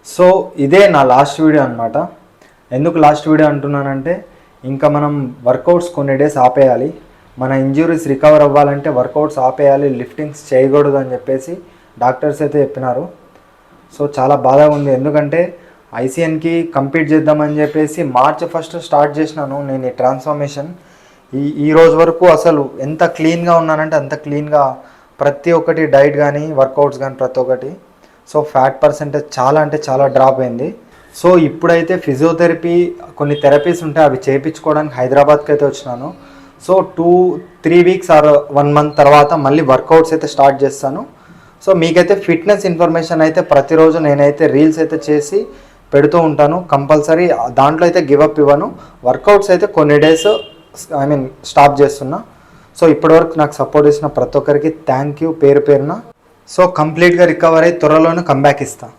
So ఇదే నా last video అనమాట. ఎందుకు లాస్ట్ వీడియో అంటున్నానంటే ఇంకా మనం వర్కౌట్స్ కొన్ని డేస్ ఆపేయాలి. మన ఇంజ్యూరీస్ రికవర్ అవ్వాలంటే వర్కౌట్స్ ఆపేయాలి, లిఫ్టింగ్స్ చేయకూడదు అని చెప్పేసి డాక్టర్స్ అయితే చెప్పినారు. సో చాలా బాధగా ఉంది. ఎందుకంటే ఐసీఎన్కి కంప్లీట్ చేద్దామని చెప్పేసి March 1 స్టార్ట్ చేసినాను నేను ఈ ట్రాన్స్ఫర్మేషన్. ఈ రోజు వరకు అసలు ఎంత క్లీన్గా ఉన్నానంటే అంత క్లీన్గా, ప్రతి ఒక్కటి డైట్ కానీ వర్కౌట్స్ కానీ ప్రతి ఒక్కటి. సో ఫ్యాట్ పర్సెంటేజ్ చాలా అంటే చాలా డ్రాప్ అయింది. సో ఇప్పుడైతే ఫిజియోథెరపీ కొన్ని థెరపీస్ ఉంటాయి, అవి చేయించుకోవడానికి హైదరాబాద్కి అయితే వచ్చినాను. సో 2-3 వీక్స్ ఆర్ 1 మంత్ తర్వాత మళ్ళీ వర్కౌట్స్ అయితే స్టార్ట్ చేస్తాను. సో మీకైతే ఫిట్నెస్ ఇన్ఫర్మేషన్ అయితే ప్రతిరోజు నేనైతే రీల్స్ అయితే చేసి పెడుతూ ఉంటాను కంపల్సరీ. దాంట్లో అయితే గివప్ ఇవ్వను. వర్కౌట్స్ అయితే కొన్ని డేస్ స్టాప్ చేస్తున్నా. సో ఇప్పటివరకు నాకు సపోర్ట్ చేసిన ప్రతి ఒక్కరికి థ్యాంక్ యూ పేరు పేరున. సో కంప్లీట్గా రికవర్ అయ్యి త్వరలోనే కంబ్యాక్ ఇస్తాను.